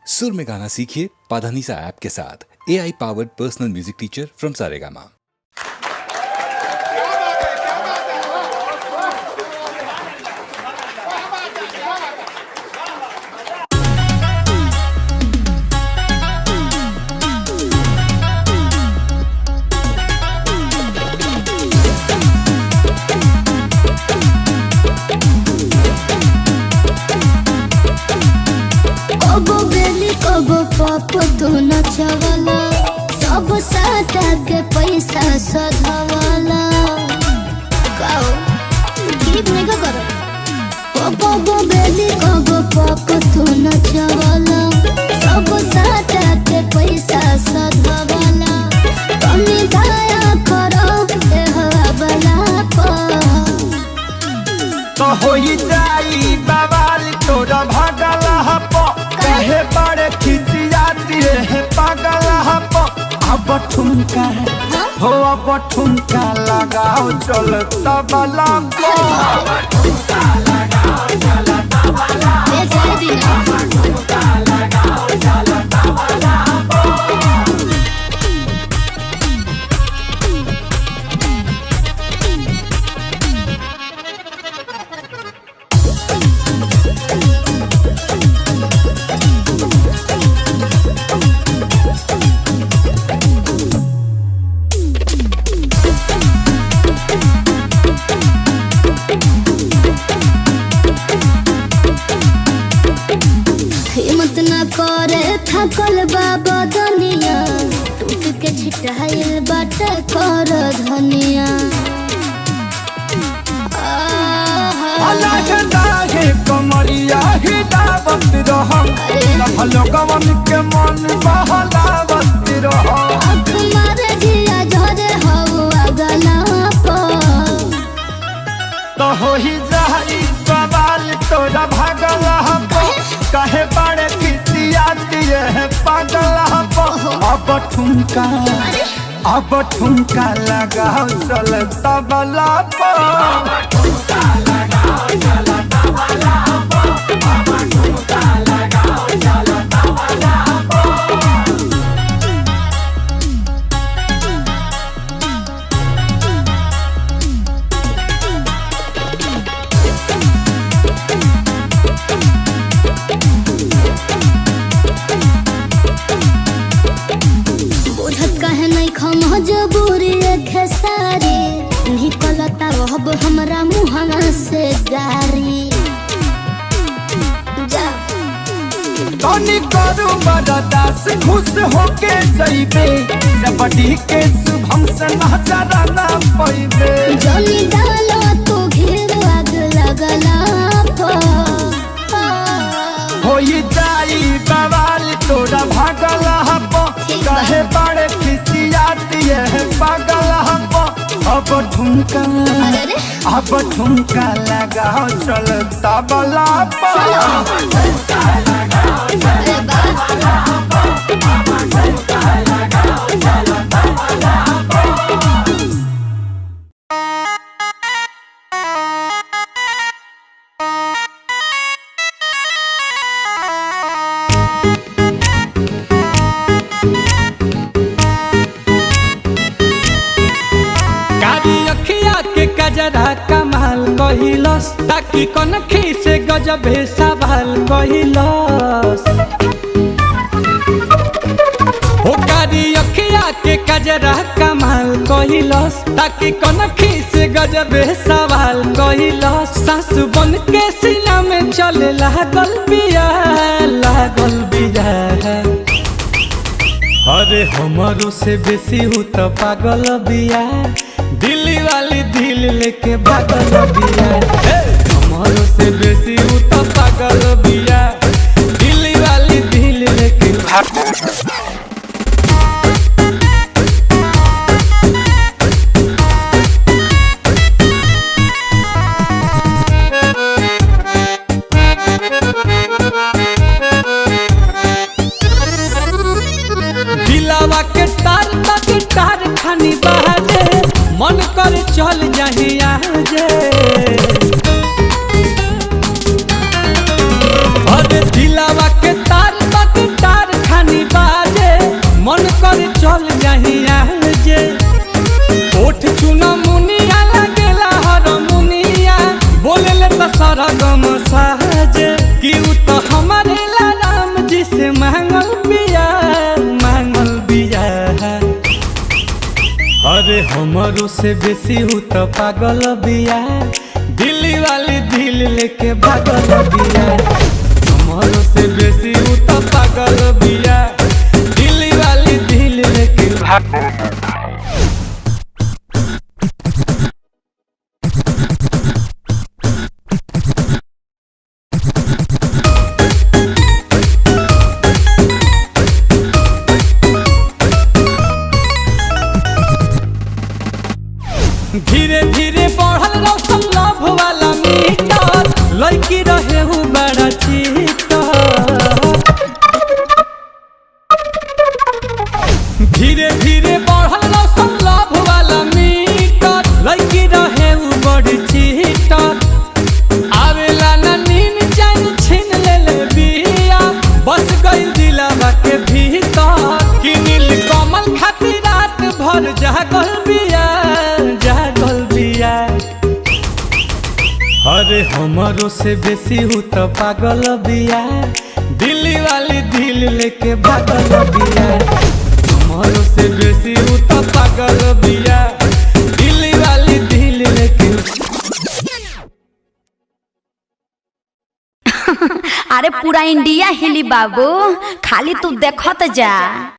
सुर में गाना सीखिए पाधानीसा ऐप के साथ। AI powered personal music teacher from Saregama. कबो बेली कबो पाप तू नचवाला, सब साटा के पैसा सधवाला। काओ ठीक नहीं का करो। कबो बेली कबो पाप तू नचवाला, सब साटा के पैसा सधवाला। कमी दया करो ए हवाला पर तो होई जाई बवाल तोरा भागला हपो। कहे बड़े खिसियाती रहे पागल हपो। अब ठुमका हो अब ठुमका लगाओ चल तबला को। अब ठुमका लगाओ चल तबला को। अब ठुमका लगाओ चल तबला को। हिम्मत न करे थकल बाबा दुनिया, टूट के छिटाइल बाटे कर धनिया। अलग दागे कमरिया ही दावत रहम। सब लोगवन के मन बहलावत रहम। आँख मारे जिया झरे हवा गला पर तो होई जाई बवाल तोरा भागल हपो। कहे बड़े खिसियाती है पागल हपो। अब ठुमका लगाओ चल तबला पर। अब ठुमका लगाओ चल तबला पर। अब ठुमका लगाओ चल तबला पर। बुझत कहे नहीं खम जबूरी खेसारी, निकलता रहब हमरा मुहना से गारी। जा तनी करू बरदास खुश होके जइबे। जबड़ी के शुभम से नजर ना पैबे। जली डालो तू घेर आग लगला पर होई जाई बवाल तोरा भागल हपो। कहे बड़े खिसियाती है पागल हपो। अब ठुमका लगाओ चल तबला पर। अब ठुमका लगाओ चल तबला पर। अब ठुमका लगाओ चल तबला पर। गजरा कमाल कहिलस, ताकि कनखी से गजबे सवाल कहिलस। हो कारी अखिया के गजरा कमाल कहिलस, ताकि कनखी से गजबे सवाल कहिलस। सासु बन के सीना में चले लागल बिया, लागल बिया। अरे हमारो से बेसी हूँ तो पागल बिया, दिल्ली वाली दिल लेके भागल बिया। हमारो से बेसी हूँ तो पागल बिया, दिल्ली वाली दिल लेके भागल। दिलावा के तार तक तार खानी बहाजे, मन कर चल जाही आजे। अरे दिलावा के तार तक हमरो से बेसी हूँ तो पागल बिया, दिल्ली वाली दिल लेके भागल बिया। हमरो से बेसी हूँ तो पागल बिया, दिल्ली वाली दिल लेके भागल। धीरे धीरे बढ़ल रौशन लव वाला मीटर, लड़की रहे हूँ बड़ा चीटर। धीरे धीरे बढ़ल रौशन लव वाला मीटर, लड़की रहे हूँ बड़ी चीटर। आवेला ना नीन चैन छीन ले बिया, बस गई दिलावा के भीतर। कि नील कमल खातिर रात भर जागल बिया, जागल बिया। अरे हमरो से बेसी हूँ तो पागल बिया, दिल्ली वाली दिल लेके भागल बिया। हमरो से बेसी हूँ तो पागल बिया, दिल्ली वाली दिल लेके। अरे पूरा इंडिया हिली बाबू, खाली तू देखत जा।